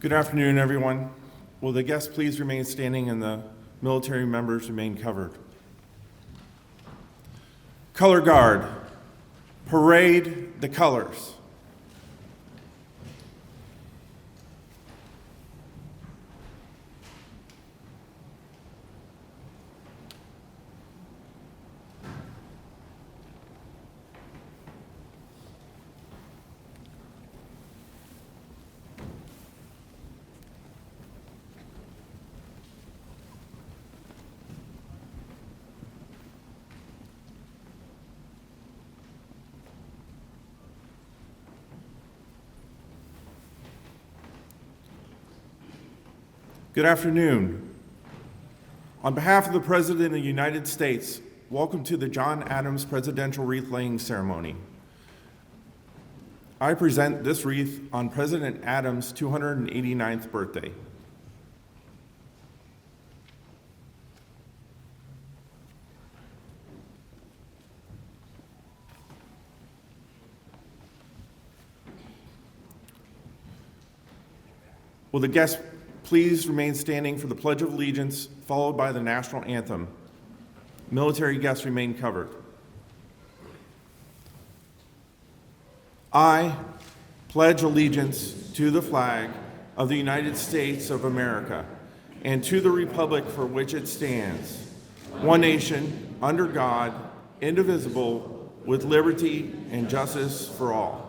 Good afternoon, everyone. Will the guests please remain standing and the military members remain covered? Color Guard, parade the colors. Good afternoon. On behalf of the President of the United States, welcome to the John Adams Presidential Wreath Laying Ceremony. I present this wreath on President Adams' 289th birthday. Will the guests please remain standing for the Pledge of Allegiance, followed by the national anthem. Military guests remain covered. I pledge allegiance to the flag of the United States of America and to the republic for which it stands, one nation, under God, indivisible, with liberty and justice for all.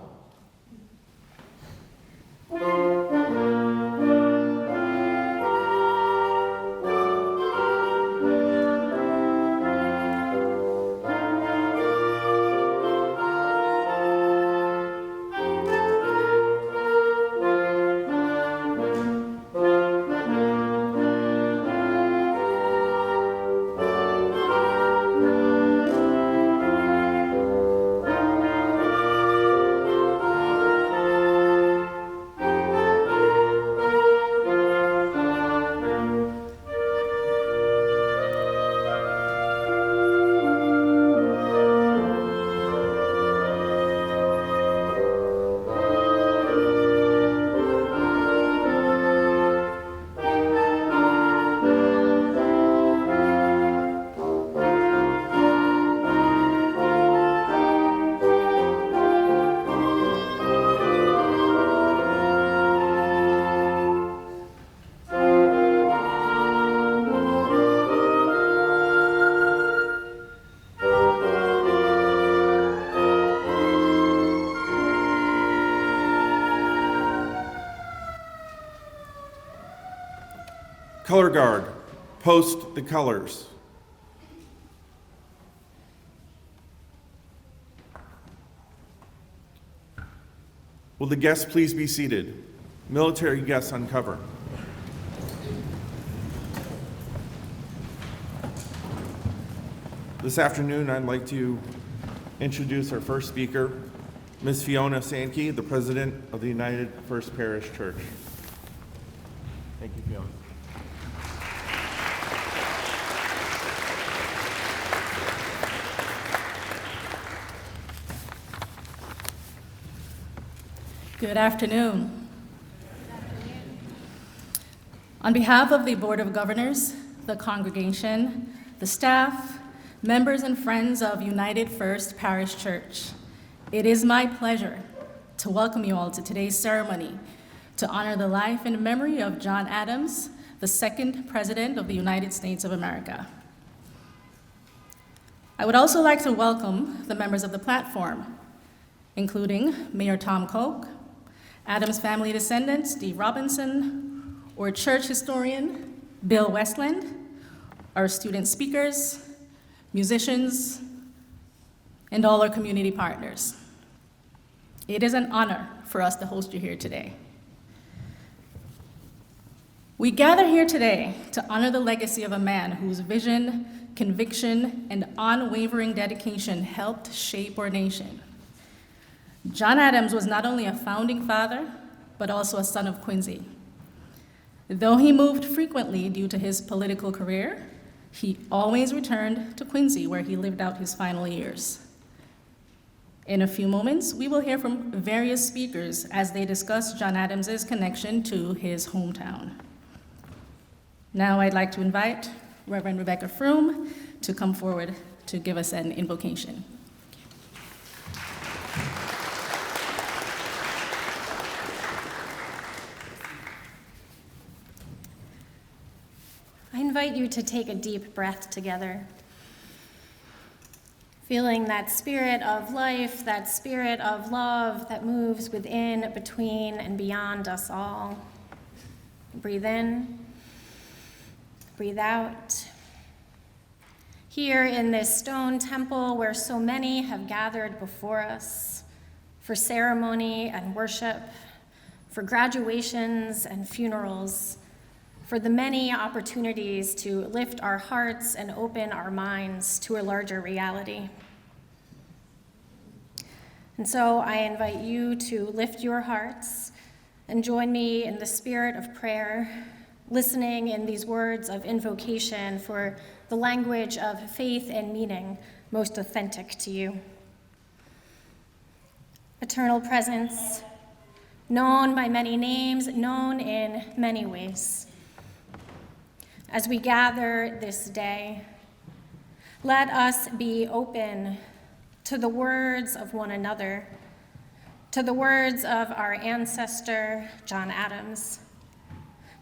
Color Guard, post the colors. Will the guests please be seated? Military guests uncover. This afternoon, I'd like to introduce our first speaker, Ms. Fiona Sankey, the President of the United First Parish Church. Thank you, Fiona. Good afternoon. On behalf of the Board of Governors, the congregation, the staff, members and friends of United First Parish Church, it is my pleasure to welcome you all to today's ceremony to honor the life and memory of John Adams, the second President of the United States of America. I would also like to welcome the members of the platform, including Mayor Tom Koch, Adams family descendant Steve Robinson, or church historian Bill Westland, our student speakers, musicians, and all our community partners. It is an honor for us to host you here today. We gather here today to honor the legacy of a man whose vision, conviction, and unwavering dedication helped shape our nation. John Adams was not only a founding father, but also a son of Quincy. Though he moved frequently due to his political career, he always returned to Quincy, where he lived out his final years. In a few moments, we will hear from various speakers as they discuss John Adams' connection to his hometown. Now I'd like to invite Reverend Rebecca Froome to come forward to give us an invocation. I invite you to take a deep breath together, feeling that spirit of life, that spirit of love that moves within, between, and beyond us all. Breathe in, breathe out. Here in this stone temple where so many have gathered before us for ceremony and worship, for graduations and funerals, for the many opportunities to lift our hearts and open our minds to a larger reality. And so I invite you to lift your hearts and join me in the spirit of prayer, listening in these words of invocation for the language of faith and meaning most authentic to you. Eternal presence, known by many names, known in many ways. As we gather this day, let us be open to the words of one another, to the words of our ancestor, John Adams,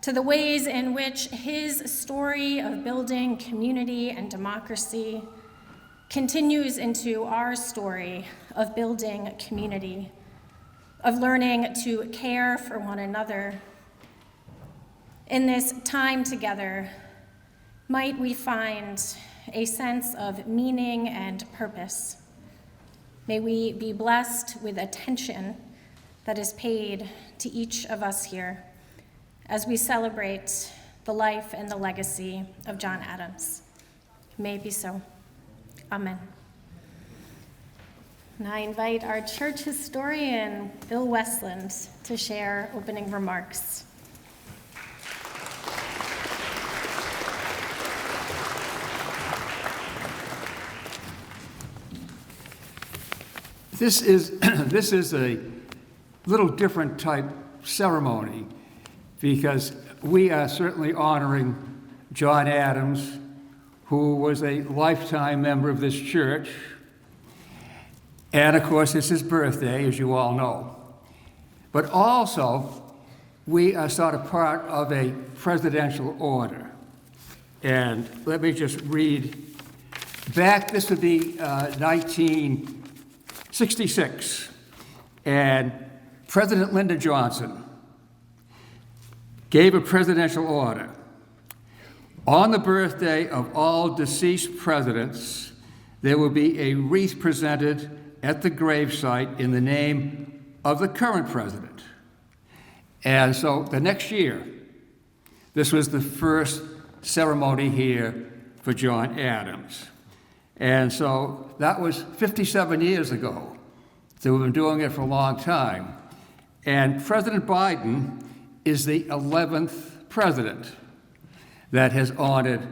to the ways in which his story of building community and democracy continues into our story of building community, of learning to care for one another. In this time together, might we find a sense of meaning and purpose. May we be blessed with attention that is paid to each of us here as we celebrate the life and the legacy of John Adams. May it be so. Amen. And I invite our church historian, Bill Westland, to share opening remarks. This is a little different type ceremony because we are certainly honoring John Adams, who was a lifetime member of this church. And of course, it's his birthday, as you all know. But also, we are sort of part of a presidential order. And let me just read back, this would be 1966, and President Lyndon Johnson gave a presidential order. On the birthday of all deceased presidents, there will be a wreath presented at the gravesite in the name of the current president. And so the next year, this was the first ceremony here for John Adams. And so that was 57 years ago. So we've been doing it for a long time. And President Biden is the 11th president that has honored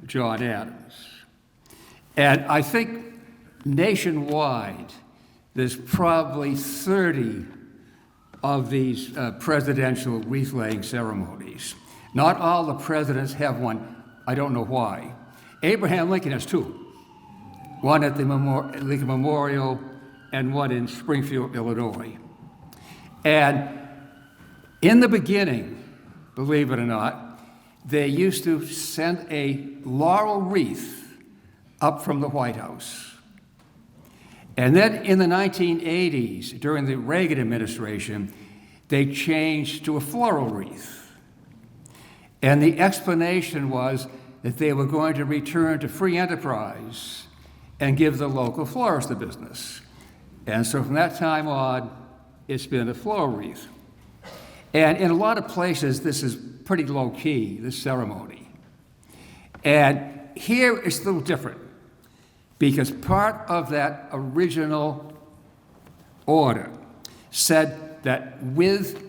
John Adams. And I think nationwide, there's probably 30 of these presidential wreath-laying ceremonies. Not all the presidents have one. I don't know why. Abraham Lincoln has two. One at the Lincoln Memorial and one in Springfield, Illinois. And in the beginning, believe it or not, they used to send a laurel wreath up from the White House. And then in the 1980s, during the Reagan administration, they changed to a floral wreath. And the explanation was that they were going to return to free enterprise and give the local florist a business. And so from that time on, it's been a floral wreath. And in a lot of places, this is pretty low key, this ceremony. And here it's a little different because part of that original order said that with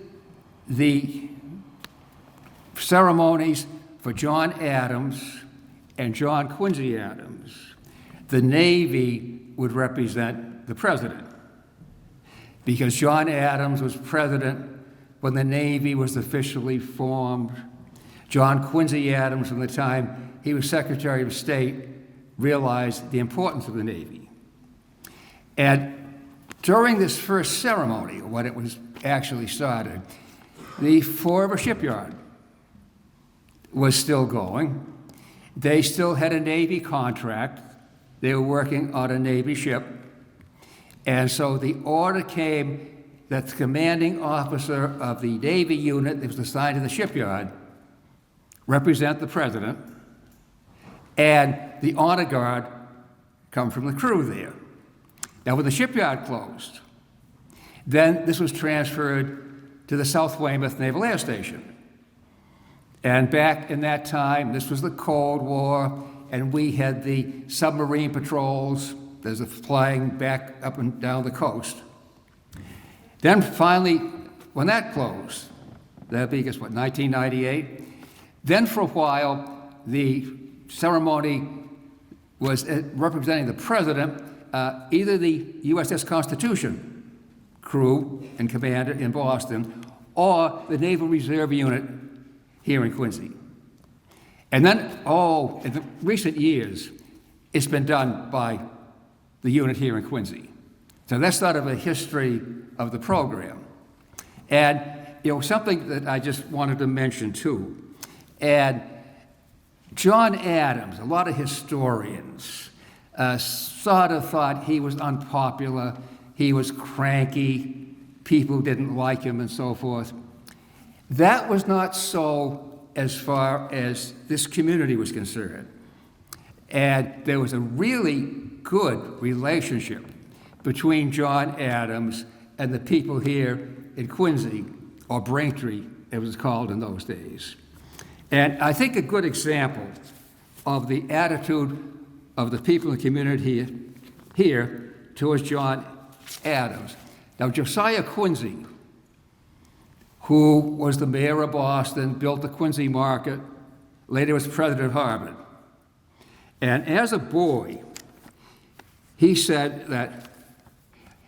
the ceremonies for John Adams and John Quincy Adams, the Navy would represent the president. because John Adams was president when the Navy was officially formed. John Quincy Adams, from the time he was Secretary of State, realized the importance of the Navy. And during this first ceremony, when it was actually started, the Fall River Shipyard was still going. They still had a Navy contract. They were working on a Navy ship. And so the order came that the commanding officer of the Navy unit that was assigned to the shipyard represent the president, and the honor guard come from the crew there. Now, when the shipyard closed, then this was transferred to the South Weymouth Naval Air Station. And back in that time, this was the Cold War, and we had the submarine patrols. There's a flying back up and down the coast. Then finally, when that closed, that'd be, 1998? Then for a while, the ceremony was representing the president, either the USS Constitution crew and commander in Boston, or the Naval Reserve Unit here in Quincy. And then, in the recent years, it's been done by the unit here in Quincy. So that's sort of a history of the program. And, something that I just wanted to mention too. And John Adams, a lot of historians sort of thought he was unpopular, he was cranky, people didn't like him, and so forth. That was not so as far as this community was concerned. And there was a really good relationship between John Adams and the people here in Quincy, or Braintree, it was called in those days. And I think a good example of the attitude of the people in the community here towards John Adams. Now, Josiah Quincy, who was the mayor of Boston, built the Quincy Market, later was president of Harvard. And as a boy, he said that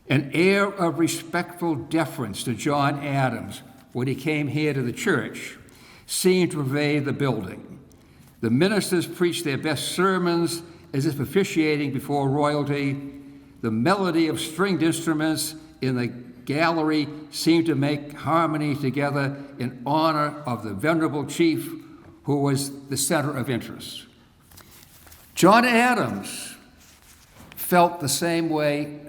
an air of respectful deference to John Adams when he came here to the church seemed to pervade the building. The ministers preached their best sermons as if officiating before royalty. The melody of stringed instruments in the gallery seemed to make harmony together in honor of the venerable chief who was the center of interest. John Adams felt the same way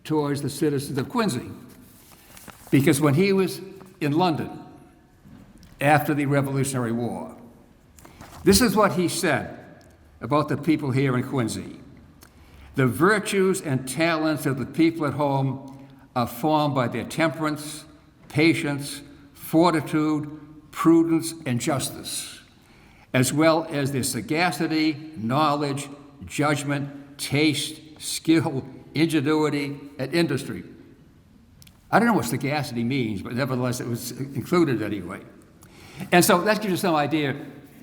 towards the citizens of Quincy, because when he was in London after the Revolutionary War, this is what he said about the people here in Quincy. The virtues and talents of the people at home are formed by their temperance, patience, fortitude, prudence, and justice, as well as their sagacity, knowledge, judgment, taste, skill, ingenuity, and industry. I don't know what sagacity means, but nevertheless, it was included anyway. And so that gives you some idea.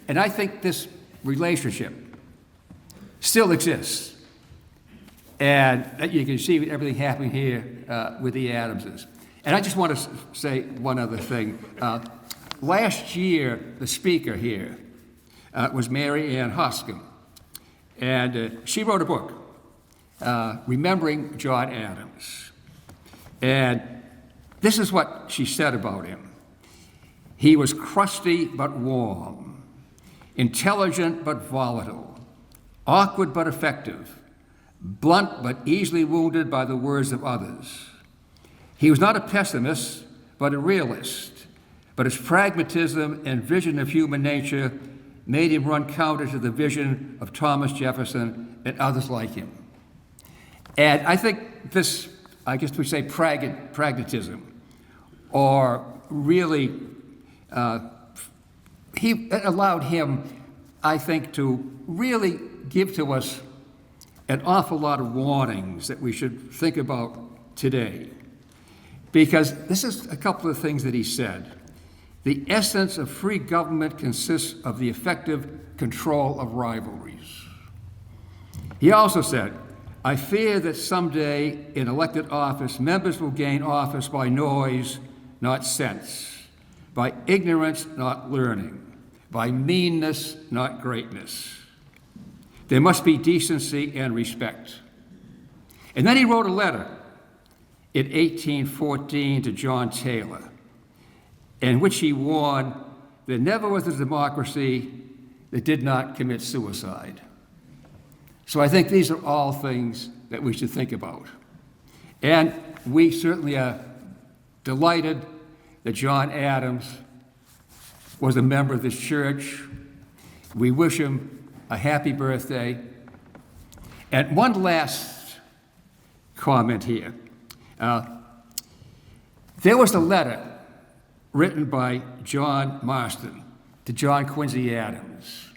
And I think this relationship still exists. And you can see everything happening here with the Adamses. And I just want to say one other thing. Last year, the speaker here was Mary Ann Hoskin. And she wrote a book, Remembering John Adams. And this is what she said about him. He was crusty but warm, intelligent but volatile, awkward but effective, blunt but easily wounded by the words of others. He was not a pessimist, but a realist, but his pragmatism and vision of human nature made him run counter to the vision of Thomas Jefferson and others like him. And I think this, I guess we say pragmatism, or really, it allowed him, I think, to really give to us an awful lot of warnings that we should think about today. Because this is a couple of things that he said. The essence of free government consists of the effective control of rivalries. He also said, I fear that someday in elected office, members will gain office by noise, not sense, by ignorance, not learning, by meanness, not greatness. There must be decency and respect. And then he wrote a letter in 1814 to John Taylor, in which he warned there never was a democracy that did not commit suicide. So I think these are all things that we should think about. And we certainly are delighted that John Adams was a member of this church. We wish him a happy birthday. And one last comment here. There was a letter written by John Marston to John Quincy Adams.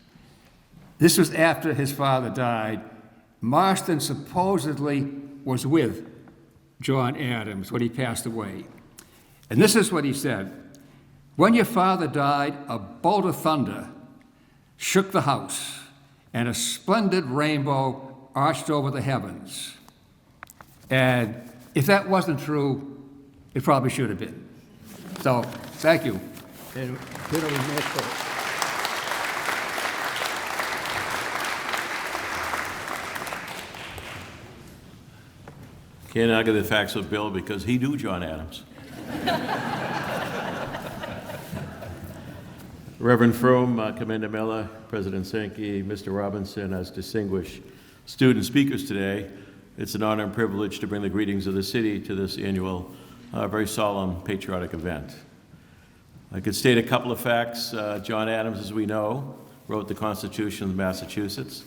This was after his father died. Marston supposedly was with John Adams when he passed away. And this is what he said: "When your father died, a bolt of thunder shook the house, and a splendid rainbow arched over the heavens." And if that wasn't true, it probably should have been. So, thank you. And Can't argue the facts with Bill because he knew John Adams. Reverend Fromm, Commander Miller, President Sankey, Mr. Robinson, as distinguished student speakers today, it's an honor and privilege to bring the greetings of the city to this annual, very solemn patriotic event. I could state a couple of facts. John Adams, as we know, wrote the Constitution of Massachusetts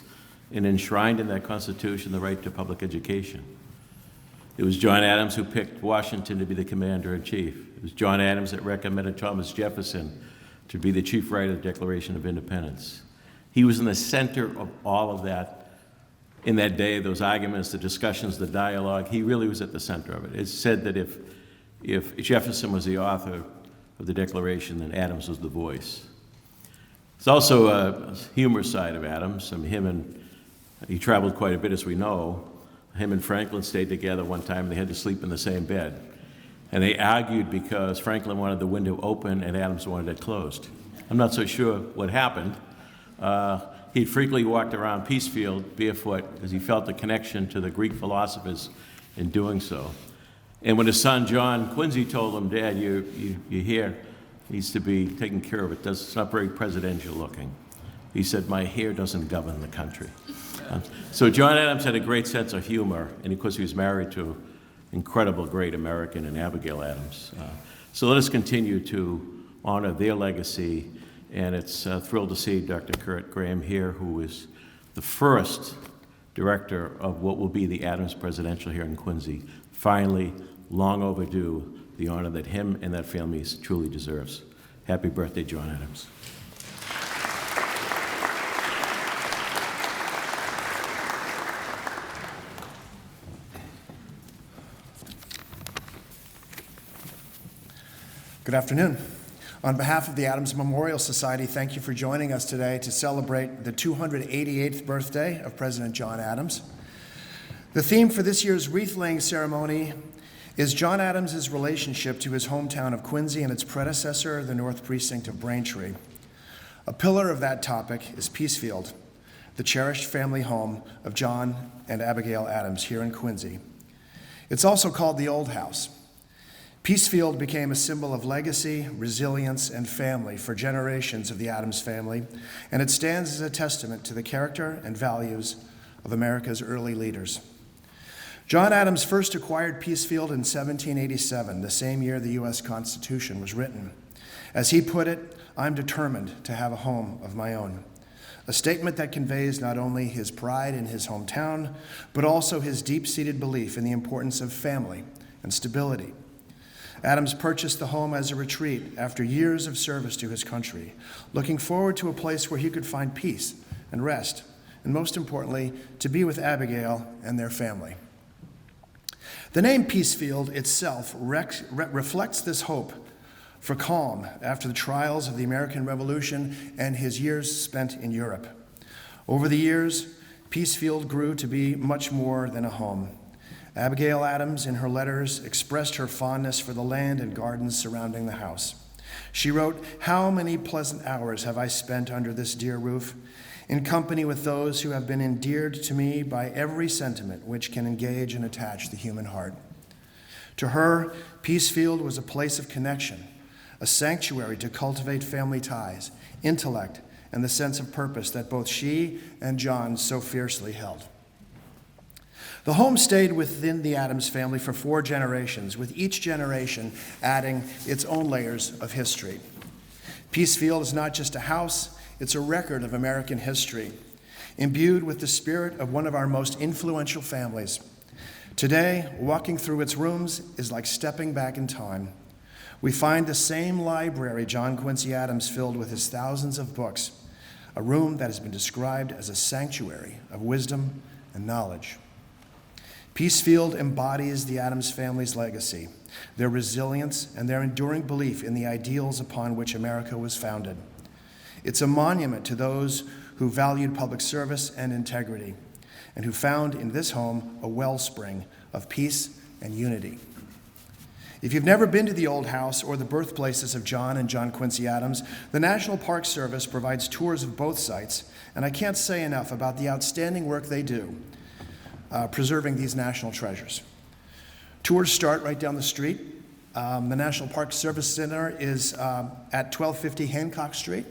and enshrined in that Constitution the right to public education. It was John Adams who picked Washington to be the commander-in-chief. It was John Adams that recommended Thomas Jefferson to be the chief writer of the Declaration of Independence. He was in the center of all of that in that day, those arguments, the discussions, the dialogue. He really was at the center of it. It's said that if Jefferson was the author of the Declaration, then Adams was the voice. There's also a humorous side of Adams. I mean, he traveled quite a bit, as we know. Him and Franklin stayed together one time, and they had to sleep in the same bed. And they argued because Franklin wanted the window open and Adams wanted it closed. I'm not so sure what happened. He frequently walked around Peacefield barefoot because he felt the connection to the Greek philosophers in doing so. And when his son, John Quincy, told him, "Dad, your hair needs to be taken care of. It's not very presidential looking," he said, "My hair doesn't govern the country." So John Adams had a great sense of humor, and of course he was married to an incredible, great American, and Abigail Adams. So let us continue to honor their legacy, and it's thrilled to see Dr. Kurt Graham here, who is the first director of what will be the Adams Presidential here in Quincy. Finally, long overdue, the honor that him and that family truly deserves. Happy birthday, John Adams. Good afternoon. On behalf of the Adams Memorial Society, thank you for joining us today to celebrate the 288th birthday of President John Adams. The theme for this year's wreath-laying ceremony is John Adams' relationship to his hometown of Quincy and its predecessor, the North Precinct of Braintree. A pillar of that topic is Peacefield, the cherished family home of John and Abigail Adams here in Quincy. It's also called the Old House. Peacefield became a symbol of legacy, resilience, and family for generations of the Adams family, and it stands as a testament to the character and values of America's early leaders. John Adams first acquired Peacefield in 1787, the same year the U.S. Constitution was written. As he put it, "I'm determined to have a home of my own," a statement that conveys not only his pride in his hometown, but also his deep-seated belief in the importance of family and stability. Adams purchased the home as a retreat after years of service to his country, looking forward to a place where he could find peace and rest, and most importantly, to be with Abigail and their family. The name Peacefield itself reflects this hope for calm after the trials of the American Revolution and his years spent in Europe. Over the years, Peacefield grew to be much more than a home. Abigail Adams, in her letters, expressed her fondness for the land and gardens surrounding the house. She wrote, "How many pleasant hours have I spent under this dear roof, in company with those who have been endeared to me by every sentiment which can engage and attach the human heart." To her, Peacefield was a place of connection, a sanctuary to cultivate family ties, intellect, and the sense of purpose that both she and John so fiercely held. The home stayed within the Adams family for 4 generations, with each generation adding its own layers of history. Peacefield is not just a house, it's a record of American history, imbued with the spirit of one of our most influential families. Today, walking through its rooms is like stepping back in time. We find the same library John Quincy Adams filled with his thousands of books, a room that has been described as a sanctuary of wisdom and knowledge. Peacefield embodies the Adams family's legacy, their resilience, and their enduring belief in the ideals upon which America was founded. It's a monument to those who valued public service and integrity, and who found in this home a wellspring of peace and unity. If you've never been to the old house or the birthplaces of John and John Quincy Adams, the National Park Service provides tours of both sites, and I can't say enough about the outstanding work they do preserving these national treasures. Tours start right down the street. The National Park Service Center is at 1250 Hancock Street.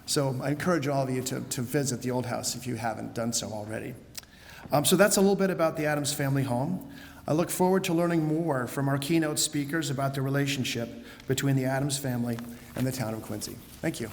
So I encourage all of you to visit the old house if you haven't done so already. So that's a little bit about the Adams family home. I look forward to learning more from our keynote speakers about the relationship between the Adams family and the town of Quincy. Thank you.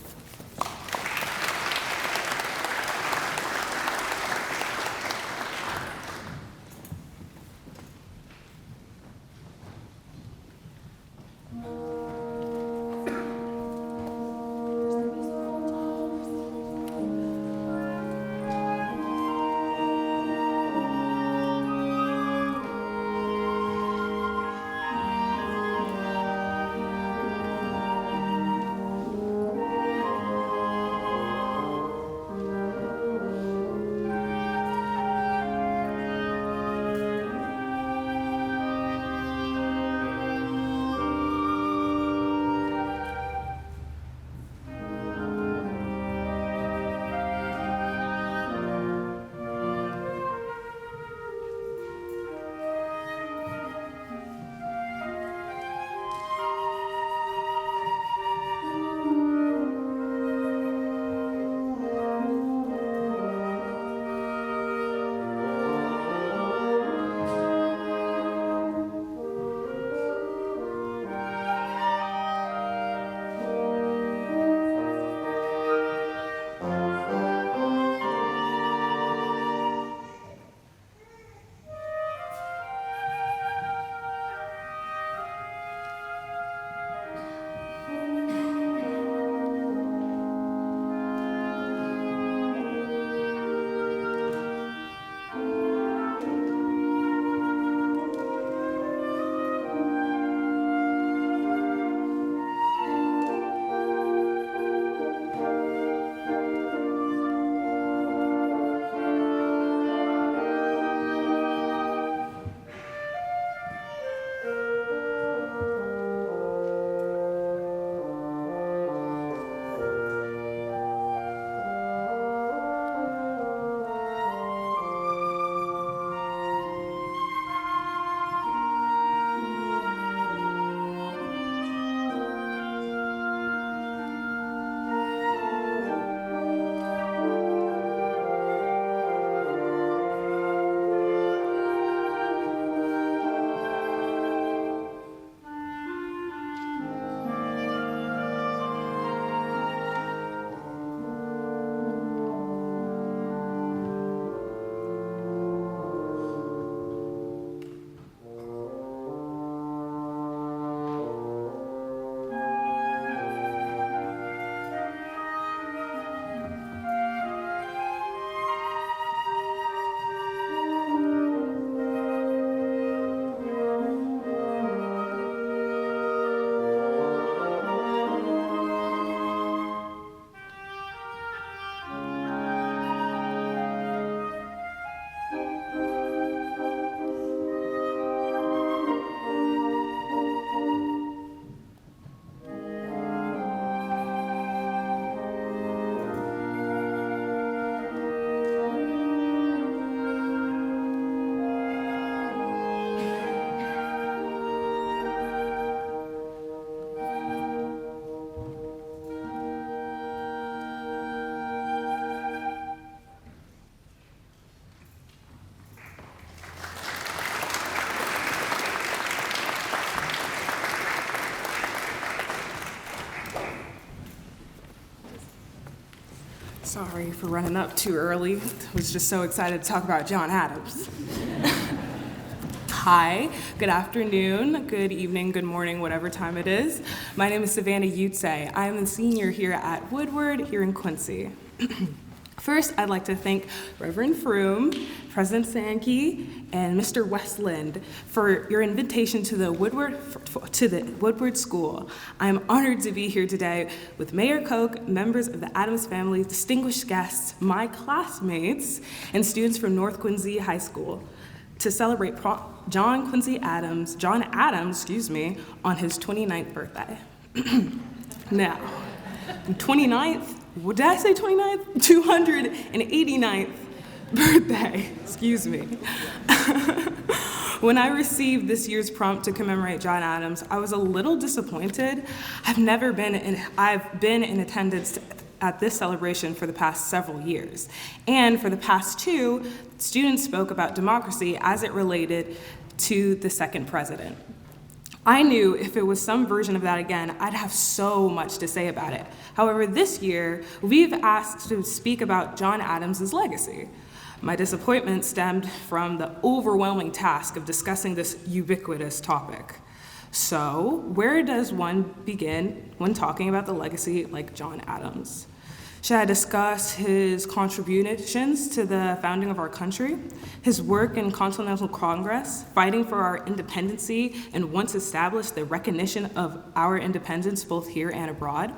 Sorry for running up too early. I was just so excited to talk about John Adams. Hi, good afternoon, good evening, good morning, whatever time it is. My name is Savannah Utse. I am a senior here at Woodward here in Quincy. First, I'd like to thank Reverend Froome, President Sankey, and Mr. Westland for your invitation to the Woodward School. I am honored to be here today with Mayor Koch, members of the Adams family, distinguished guests, my classmates, and students from North Quincy High School to celebrate John Adams, on his 29th birthday. Now, 29th, what did I say 29th? 289th birthday, excuse me. When I received this year's prompt to commemorate John Adams, I was a little disappointed. I've been in attendance at this celebration for the past several years. And for the past two, students spoke about democracy as it related to the second president. I knew if it was some version of that again, I'd have so much to say about it. However, this year, we've asked to speak about John Adams' legacy. My disappointment stemmed from the overwhelming task of discussing this ubiquitous topic. So, where does one begin when talking about the legacy like John Adams? Should I discuss his contributions to the founding of our country, his work in Continental Congress, fighting for our independency, and once established the recognition of our independence both here and abroad?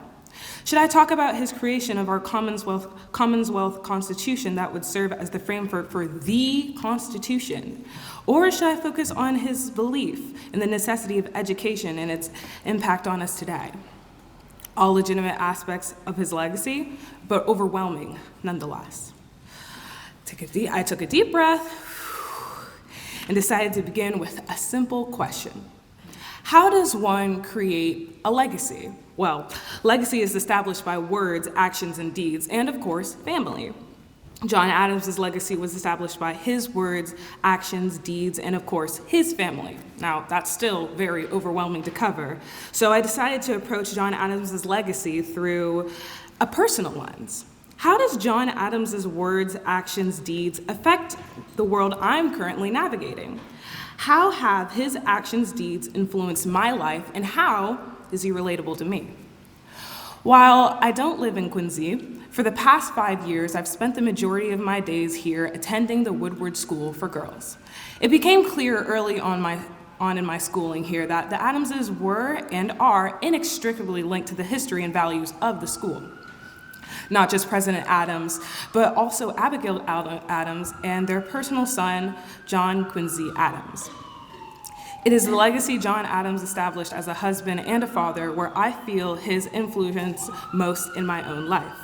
Should I talk about his creation of our Commonwealth Constitution that would serve as the framework for the Constitution? Or should I focus on his belief in the necessity of education and its impact on us today? All legitimate aspects of his legacy, but overwhelming nonetheless. I took a deep breath and decided to begin with a simple question. How does one create a legacy? Well, legacy is established by words, actions, and deeds, and of course, family. John Adams' legacy was established by his words, actions, deeds, and of course, his family. Now, that's still very overwhelming to cover. So I decided to approach John Adams' legacy through a personal lens. How does John Adams' words, actions, deeds affect the world I'm currently navigating? How have his actions, deeds influenced my life, and how is he relatable to me? While I don't live in Quincy, for the past 5 years, I've spent the majority of my days here attending the Woodward School for Girls. It became clear early on in my schooling here that the Adamses were and are inextricably linked to the history and values of the school. Not just President Adams, but also Abigail Adams and their personal son, John Quincy Adams. It is the legacy John Adams established as a husband and a father where I feel his influence most in my own life.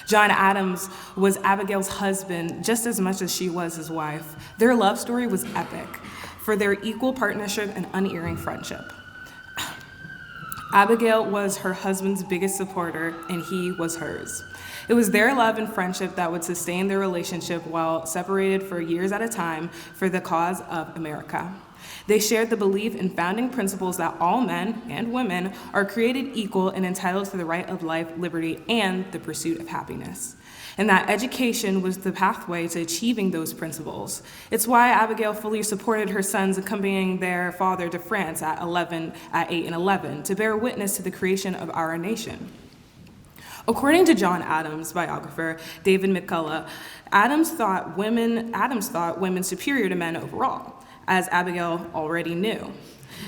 John Adams was Abigail's husband just as much as she was his wife. Their love story was epic for their equal partnership and unerring friendship. Abigail was her husband's biggest supporter, and he was hers. It was their love and friendship that would sustain their relationship while separated for years at a time for the cause of America. They shared the belief in founding principles that all men and women are created equal and entitled to the right of life, liberty, and the pursuit of happiness. And that education was the pathway to achieving those principles. It's why Abigail fully supported her sons accompanying their father to France at 8 and 11 to bear witness to the creation of our nation. According to John Adams' biographer, David McCullough, Adams thought women superior to men overall, as Abigail already knew.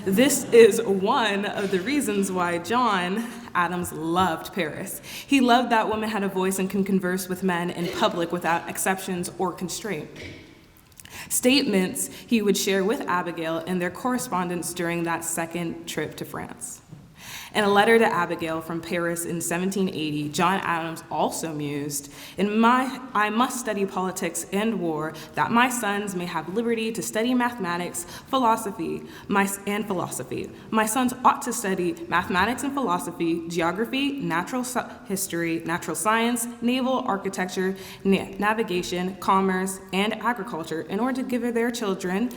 This is one of the reasons why John Adams loved Paris. He loved that women had a voice and can converse with men in public without exceptions or constraint. Statements he would share with Abigail in their correspondence during that second trip to France. In a letter to Abigail from Paris in 1780, John Adams also mused, I must study politics and war, that my sons may have liberty to study mathematics, philosophy. My sons ought to study mathematics and philosophy, geography, natural history, natural science, naval architecture, navigation, commerce, and agriculture in order to give their children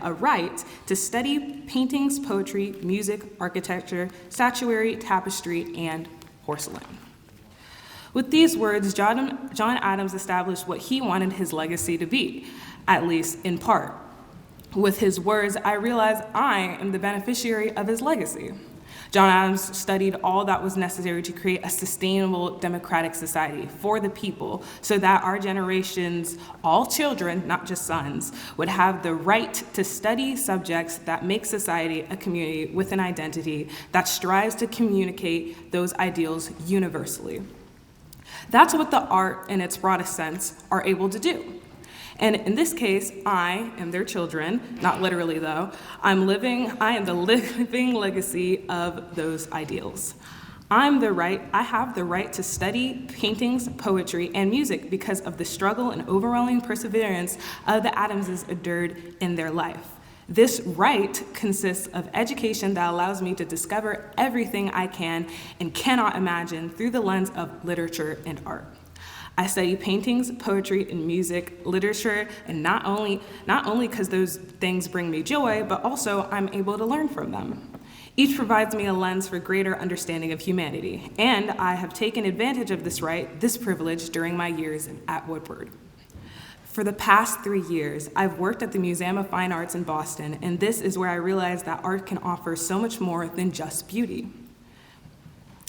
a right to study paintings, poetry, music, architecture, statuary, tapestry, and porcelain. With these words, John Adams established what he wanted his legacy to be, at least in part. With his words, I realize I am the beneficiary of his legacy. John Adams studied all that was necessary to create a sustainable democratic society for the people so that our generation's all children, not just sons, would have the right to study subjects that make society a community with an identity that strives to communicate those ideals universally. That's what the art, in its broadest sense, are able to do. And in this case, I am their children, not literally though. I am the living legacy of those ideals. I have the right to study paintings, poetry, and music because of the struggle and overwhelming perseverance of the Adamses endured in their life. This right consists of education that allows me to discover everything I can and cannot imagine through the lens of literature and art. I study paintings, poetry, and music, literature, and not only because those things bring me joy, but also I'm able to learn from them. Each provides me a lens for greater understanding of humanity, and I have taken advantage of this right, this privilege, during my years at Woodward. For the past 3 years, I've worked at the Museum of Fine Arts in Boston, and this is where I realized that art can offer so much more than just beauty.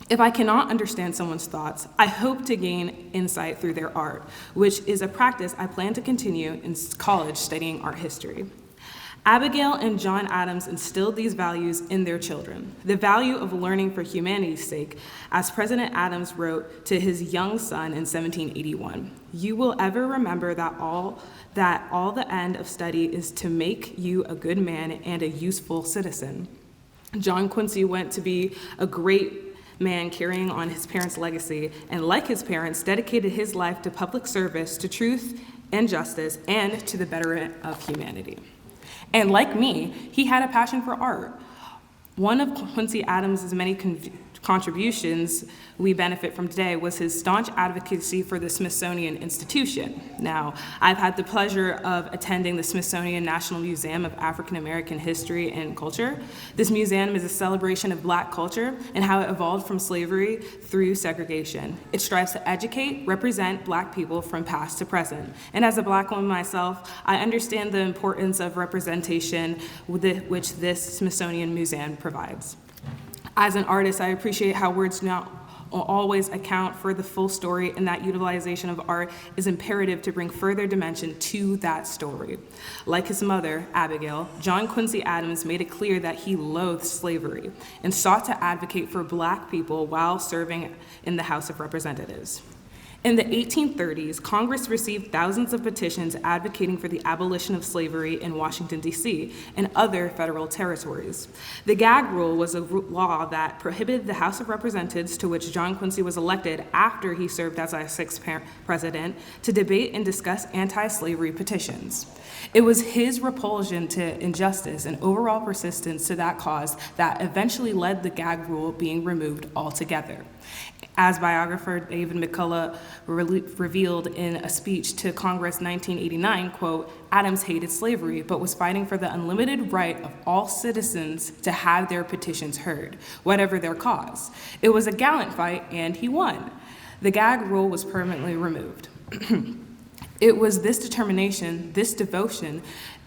If I cannot understand someone's thoughts, I hope to gain insight through their art, which is a practice I plan to continue in college studying art history. Abigail and John Adams instilled these values in their children. The value of learning for humanity's sake, as President Adams wrote to his young son in 1781, "You will ever remember that all the end of study is to make you a good man and a useful citizen." John Quincy went to be a great man carrying on his parents' legacy, and like his parents, dedicated his life to public service, to truth and justice, and to the betterment of humanity. And like me, he had a passion for art. One of Quincy Adams' many contributions we benefit from today was his staunch advocacy for the Smithsonian Institution. Now, I've had the pleasure of attending the Smithsonian National Museum of African American History and Culture. This museum is a celebration of Black culture and how it evolved from slavery through segregation. It strives to educate, represent Black people from past to present. And as a Black woman myself, I understand the importance of representation which this Smithsonian Museum provides. As an artist, I appreciate how words not always account for the full story, and that utilization of art is imperative to bring further dimension to that story. Like his mother, Abigail, John Quincy Adams made it clear that he loathed slavery and sought to advocate for Black people while serving in the House of Representatives. In the 1830s, Congress received thousands of petitions advocating for the abolition of slavery in Washington, D.C., and other federal territories. The gag rule was a law that prohibited the House of Representatives, to which John Quincy was elected after he served as our sixth president, to debate and discuss anti-slavery petitions. It was his repulsion to injustice and overall persistence to that cause that eventually led the gag rule being removed altogether. As biographer David McCullough revealed in a speech to Congress in 1989, quote, Adams hated slavery, but was fighting for the unlimited right of all citizens to have their petitions heard, whatever their cause. It was a gallant fight, and he won. The gag rule was permanently removed. It was this determination, this devotion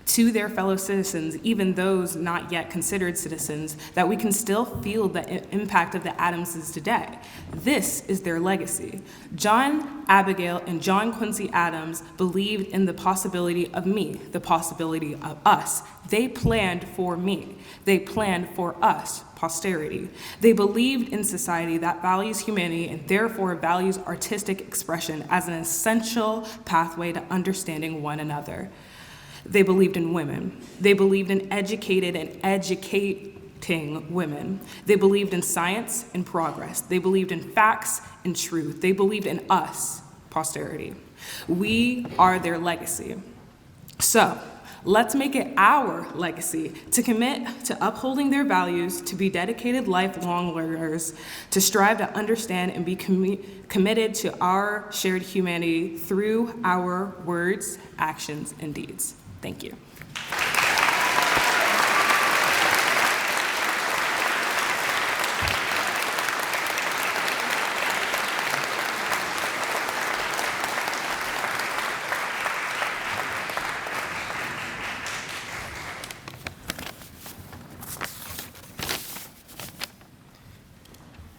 to their fellow citizens, even those not yet considered citizens, that we can still feel the impact of the Adamses today. This is their legacy. John, Abigail, and John Quincy Adams believed in the possibility of me, the possibility of us. They planned for me. They planned for us, posterity. They believed in society that values humanity and therefore values artistic expression as an essential pathway to understanding one another. They believed in women. They believed in educated and educating women. They believed in science and progress. They believed in facts and truth. They believed in us, posterity. We are their legacy. So, let's make it our legacy to commit to upholding their values, to be dedicated lifelong learners, to strive to understand and be committed to our shared humanity through our words, actions, and deeds. Thank you.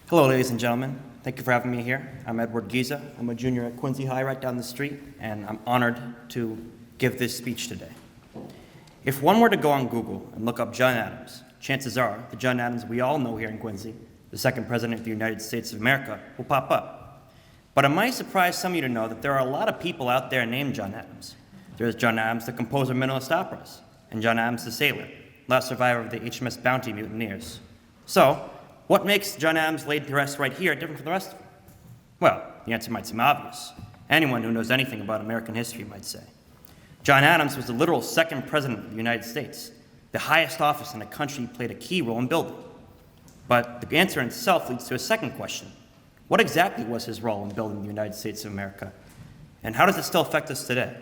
Hello, ladies and gentlemen. Thank you for having me here. I'm Edward Giza. I'm a junior at Quincy High right down the street, and I'm honored to give this speech today. If one were to go on Google and look up John Adams, chances are the John Adams we all know here in Quincy, the second president of the United States of America, will pop up. But it might surprise some of you to know that there are a lot of people out there named John Adams. There's John Adams, the composer of Minimalist operas, and John Adams, the sailor, last survivor of the HMS Bounty mutineers. So, what makes John Adams laid to rest right here different from the rest of them? Well, the answer might seem obvious. Anyone who knows anything about American history might say. John Adams was the literal second president of the United States, the highest office in a country he played a key role in building. But the answer in itself leads to a second question. What exactly was his role in building the United States of America? And how does it still affect us today?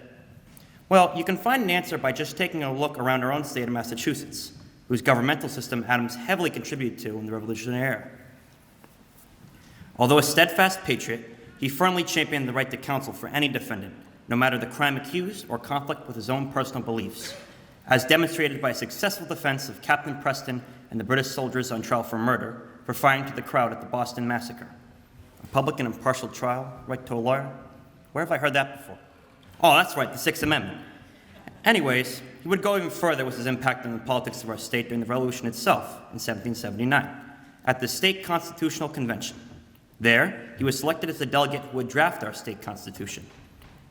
Well, you can find an answer by just taking a look around our own state of Massachusetts, whose governmental system Adams heavily contributed to in the Revolutionary era. Although a steadfast patriot, he firmly championed the right to counsel for any defendant, no matter the crime accused or conflict with his own personal beliefs, as demonstrated by a successful defense of Captain Preston and the British soldiers on trial for murder for firing to the crowd at the Boston Massacre. A public and impartial trial, right to a lawyer? Where have I heard that before? Oh, that's right, the Sixth Amendment. Anyways, he would go even further with his impact on the politics of our state during the Revolution itself in 1779, at the State Constitutional Convention. There, he was selected as the delegate who would draft our state constitution.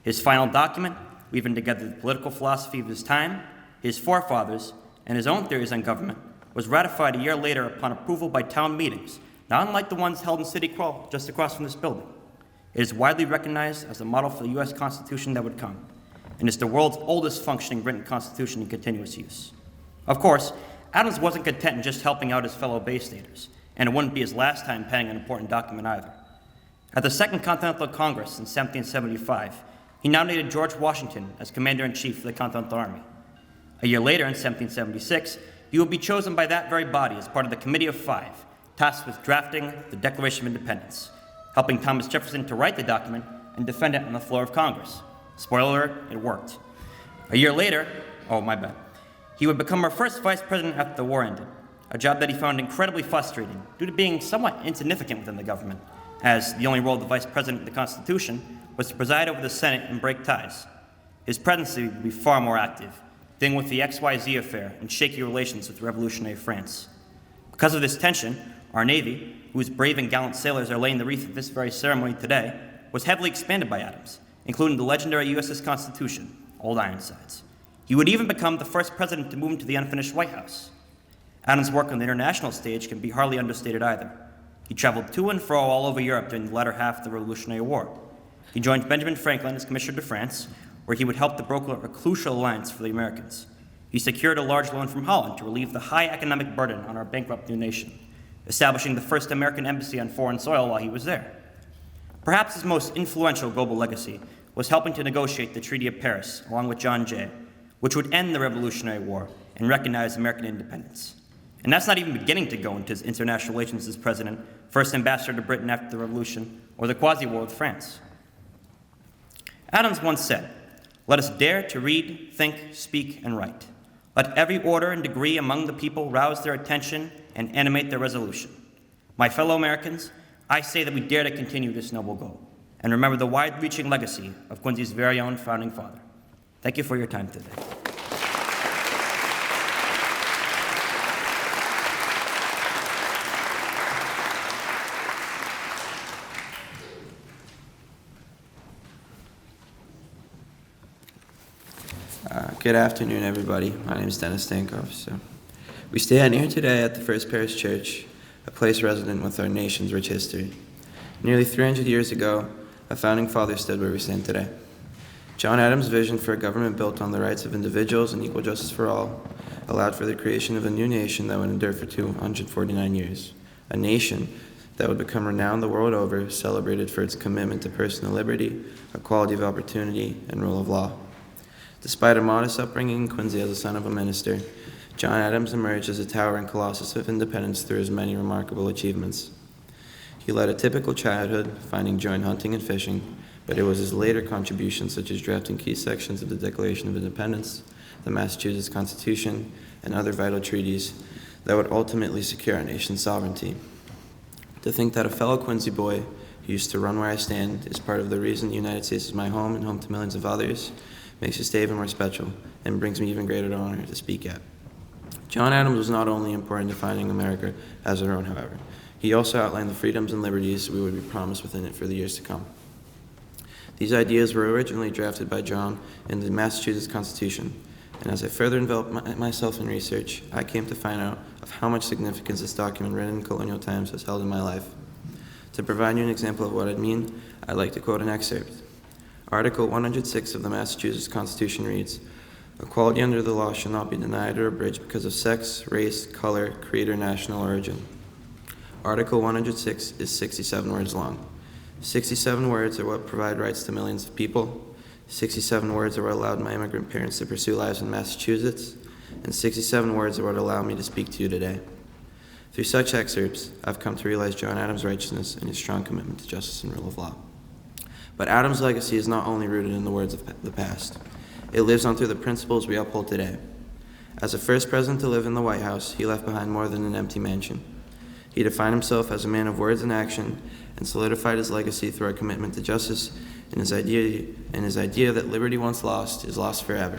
His final document, weaving together the political philosophy of his time, his forefathers, and his own theories on government, was ratified a year later upon approval by town meetings, not unlike the ones held in City Hall just across from this building. It is widely recognized as the model for the U.S. Constitution that would come, and is the world's oldest functioning written constitution in continuous use. Of course, Adams wasn't content in just helping out his fellow Bay Staters, and it wouldn't be his last time penning an important document either. At the Second Continental Congress in 1775, he nominated George Washington as Commander-in-Chief for the Continental Army. A year later, in 1776, he would be chosen by that very body as part of the Committee of Five, tasked with drafting the Declaration of Independence, helping Thomas Jefferson to write the document and defend it on the floor of Congress. Spoiler alert, it worked. A year later, he would become our first vice president after the war ended, a job that he found incredibly frustrating due to being somewhat insignificant within the government, as the only role of the vice president in the Constitution was to preside over the Senate and break ties. His presidency would be far more active, dealing with the XYZ affair and shaky relations with revolutionary France. Because of this tension, our Navy, whose brave and gallant sailors are laying the wreath at this very ceremony today, was heavily expanded by Adams, including the legendary USS Constitution, Old Ironsides. He would even become the first president to move into the unfinished White House. Adams' work on the international stage can be hardly understated either. He traveled to and fro all over Europe during the latter half of the Revolutionary War. He joined Benjamin Franklin as Commissioner to France, where he would help to broker a crucial alliance for the Americans. He secured a large loan from Holland to relieve the high economic burden on our bankrupt new nation, establishing the first American embassy on foreign soil while he was there. Perhaps his most influential global legacy was helping to negotiate the Treaty of Paris, along with John Jay, which would end the Revolutionary War and recognize American independence. And that's not even beginning to go into his international relations as president, first ambassador to Britain after the Revolution, or the quasi-war with France. Adams once said, "Let us dare to read, think, speak, and write. Let every order and degree among the people rouse their attention and animate their resolution. My fellow Americans, I say that we dare to continue this noble goal and remember the wide-reaching legacy of Quincy's very own founding father." Thank you for your time today. Good afternoon, everybody. My name is Dennis Stankoff. We stand here today at the First Parish Church, a place resonant with our nation's rich history. Nearly 300 years ago, a founding father stood where we stand today. John Adams' vision for a government built on the rights of individuals and equal justice for all allowed for the creation of a new nation that would endure for 249 years, a nation that would become renowned the world over, celebrated for its commitment to personal liberty, equality of opportunity, and rule of law. Despite a modest upbringing in Quincy as the son of a minister, John Adams emerged as a towering colossus of independence through his many remarkable achievements. He led a typical childhood, finding joy in hunting and fishing, but it was his later contributions, such as drafting key sections of the Declaration of Independence, the Massachusetts Constitution, and other vital treaties, that would ultimately secure our nation's sovereignty. To think that a fellow Quincy boy who used to run where I stand is part of the reason the United States is my home and home to millions of others makes this day even more special and brings me even greater honor to speak at. John Adams was not only important to finding America as our own, however. He also outlined the freedoms and liberties we would be promised within it for the years to come. These ideas were originally drafted by John in the Massachusetts Constitution, and as I further enveloped myself in research, I came to find out of how much significance this document written in colonial times has held in my life. To provide you an example of what I mean, I'd like to quote an excerpt. Article 106 of the Massachusetts Constitution reads, "Equality under the law shall not be denied or abridged because of sex, race, color, creed, or national origin." Article 106 is 67 words long. 67 words are what provide rights to millions of people. 67 words are what allowed my immigrant parents to pursue lives in Massachusetts. And 67 words are what allow me to speak to you today. Through such excerpts, I've come to realize John Adams' righteousness and his strong commitment to justice and rule of law. But Adams' legacy is not only rooted in the words of the past. It lives on through the principles we uphold today. As the first president to live in the White House, he left behind more than an empty mansion. He defined himself as a man of words and action and solidified his legacy through our commitment to justice and his idea that liberty once lost is lost forever.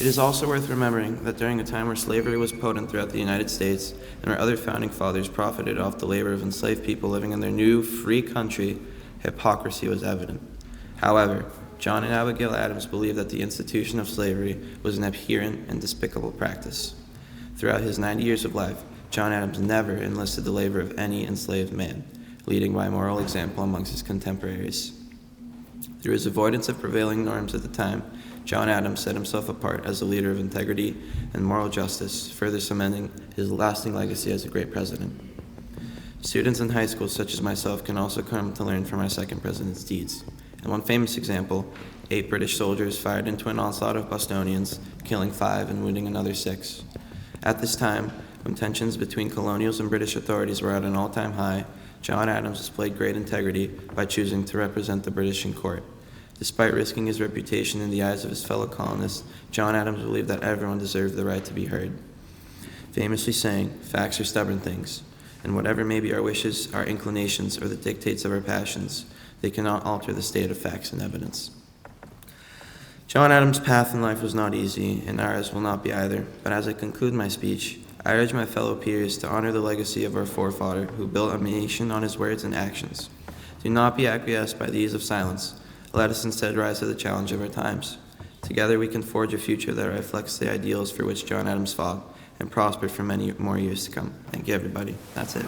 It is also worth remembering that during a time where slavery was potent throughout the United States and where other founding fathers profited off the labor of enslaved people living in their new, free country, hypocrisy was evident. However, John and Abigail Adams believed that the institution of slavery was an abhorrent and despicable practice. Throughout his 90 years of life, John Adams never enlisted the labor of any enslaved man, leading by moral example amongst his contemporaries. Through his avoidance of prevailing norms at the time, John Adams set himself apart as a leader of integrity and moral justice, further cementing his lasting legacy as a great president. Students in high schools such as myself can also come to learn from our second president's deeds. In one famous example, 8 British soldiers fired into an onslaught of Bostonians, killing 5 and wounding another 6. At this time, when tensions between colonials and British authorities were at an all-time high, John Adams displayed great integrity by choosing to represent the British in court. Despite risking his reputation in the eyes of his fellow colonists, John Adams believed that everyone deserved the right to be heard, famously saying, "Facts are stubborn things, and whatever may be our wishes, our inclinations, or the dictates of our passions, they cannot alter the state of facts and evidence." John Adams' path in life was not easy, and ours will not be either, but as I conclude my speech, I urge my fellow peers to honor the legacy of our forefather who built a nation on his words and actions. Do not be acquiesced by the ease of silence. Let us instead rise to the challenge of our times. Together we can forge a future that reflects the ideals for which John Adams fought and prosper for many more years to come. Thank you, everybody. That's it.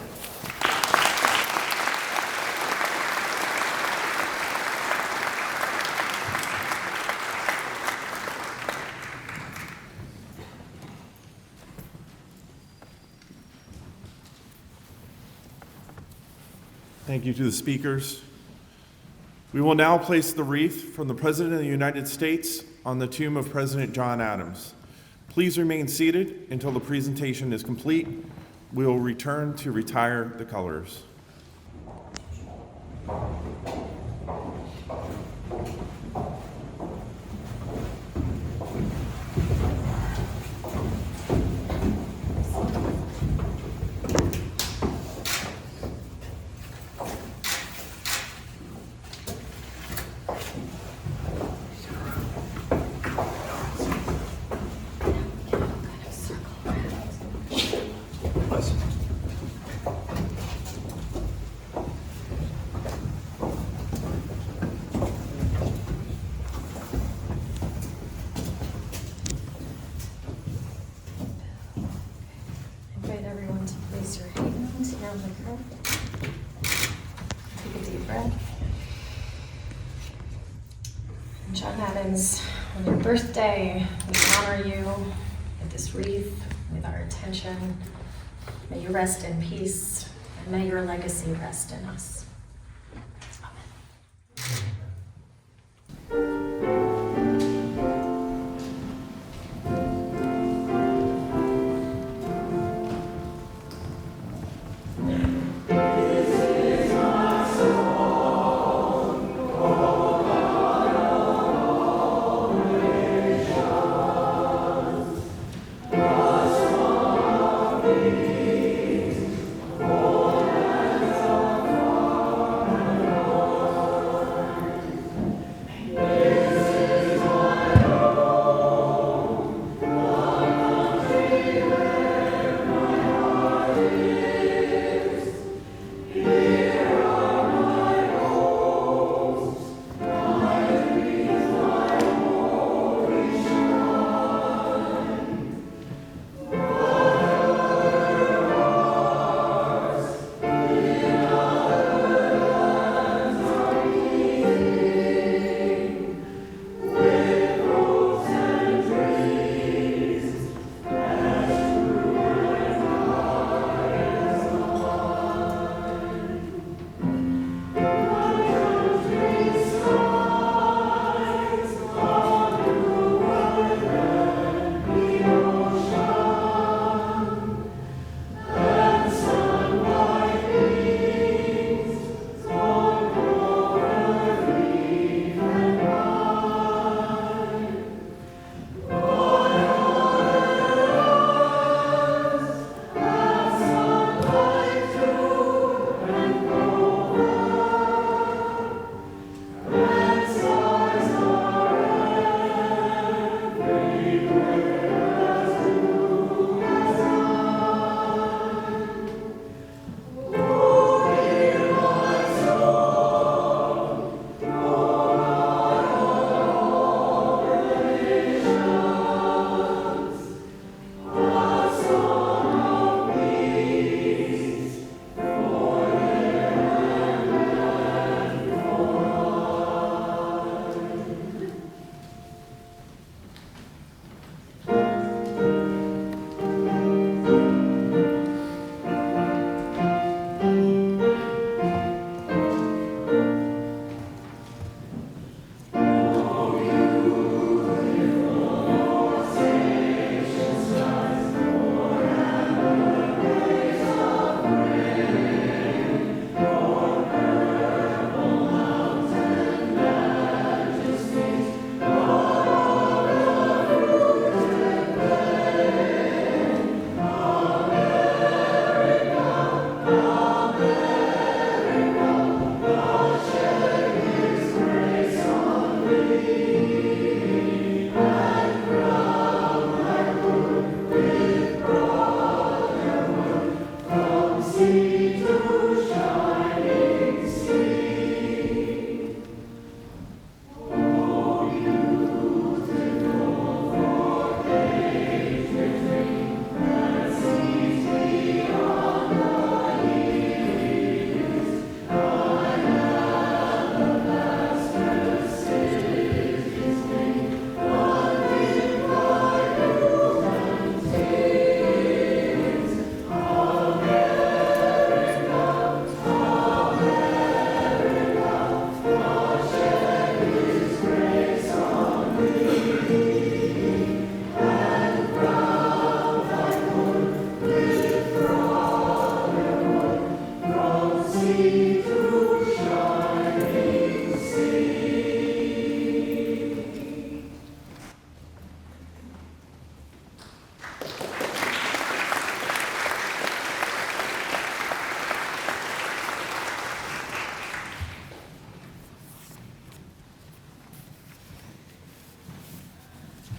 Thank you to the speakers. We will now place the wreath from the President of the United States on the tomb of President John Adams. Please remain seated until the presentation is complete. We will return to retire the colors. Invite everyone to place your hands around the cup. Take a deep breath. John Adams, on your birthday, we honor you with this wreath, with our attention. May you rest in peace, and may your legacy rest in us.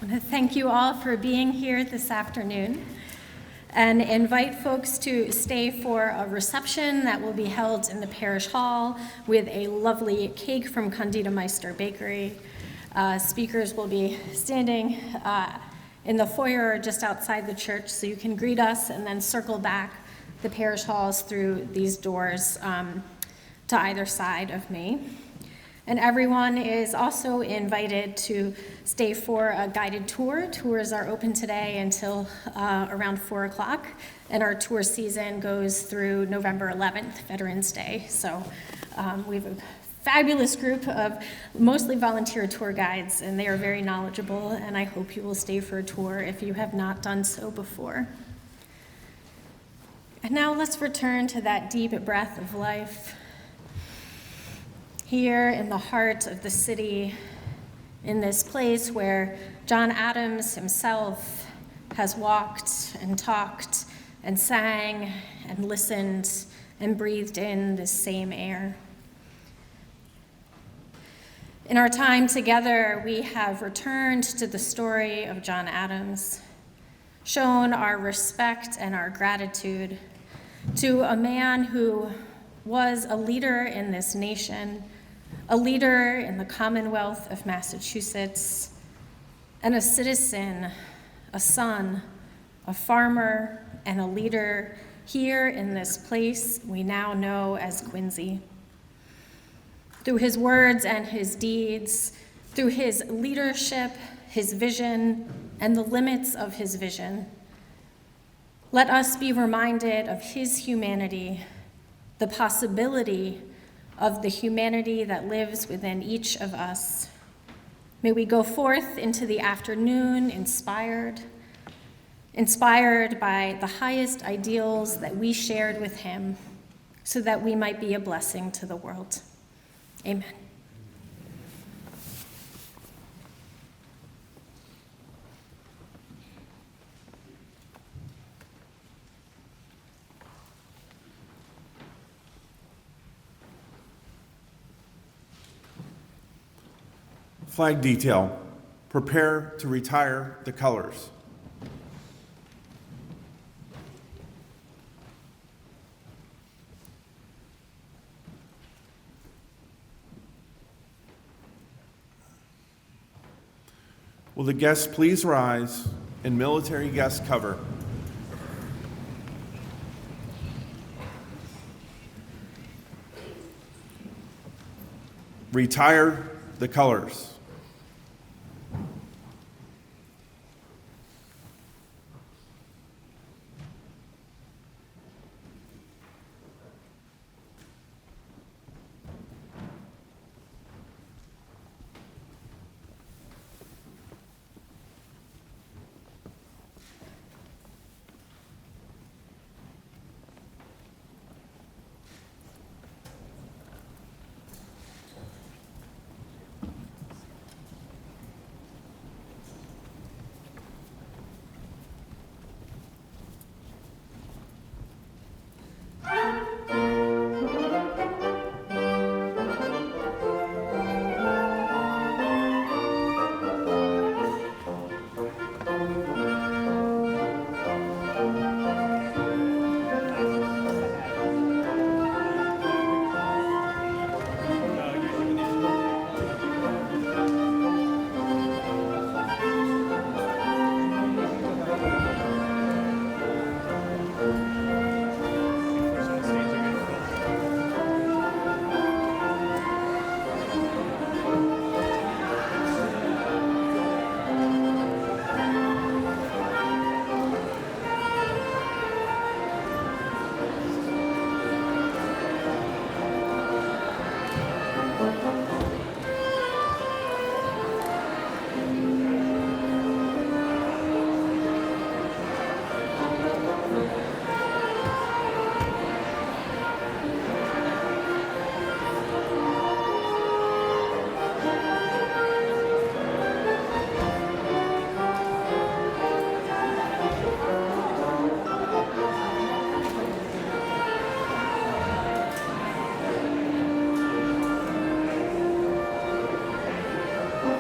I want to thank you all for being here this afternoon and invite folks to stay for a reception that will be held in the parish hall with a lovely cake from Condita Meister Bakery. Speakers will be standing in the foyer just outside the church, so you can greet us and then circle back the parish halls through these doors to either side of me. And everyone is also invited to stay for a guided tour. Tours are open today until around 4 o'clock, and our tour season goes through November 11th, Veterans Day. So we have a fabulous group of mostly volunteer tour guides, and they are very knowledgeable, and I hope you will stay for a tour if you have not done so before. And now let's return to that deep breath of life. Here in the heart of the city, in this place where John Adams himself has walked and talked and sang and listened and breathed in this same air. In our time together, we have returned to the story of John Adams, shown our respect and our gratitude to a man who was a leader in this nation, a leader in the Commonwealth of Massachusetts, and a citizen, a son, a farmer, and a leader here in this place we now know as Quincy. Through his words and his deeds, through his leadership, his vision, and the limits of his vision, let us be reminded of his humanity, the possibility of the humanity that lives within each of us. May we go forth into the afternoon inspired by the highest ideals that we shared with him, so that we might be a blessing to the world. Amen. Flag detail, prepare to retire the colors. Will the guests please rise in military guest cover? Retire the colors.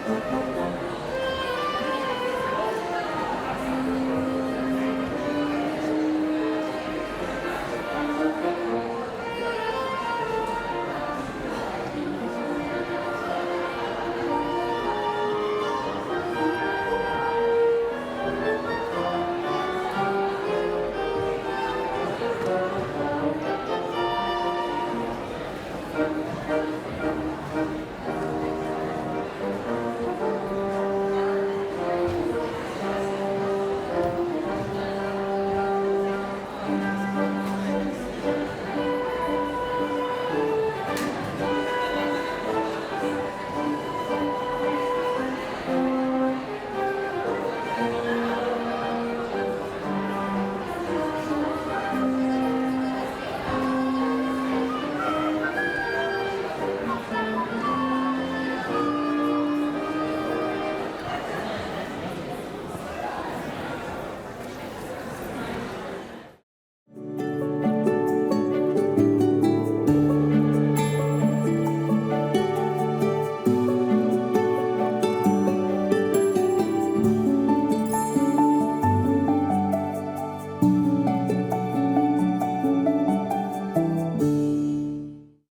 Thank you.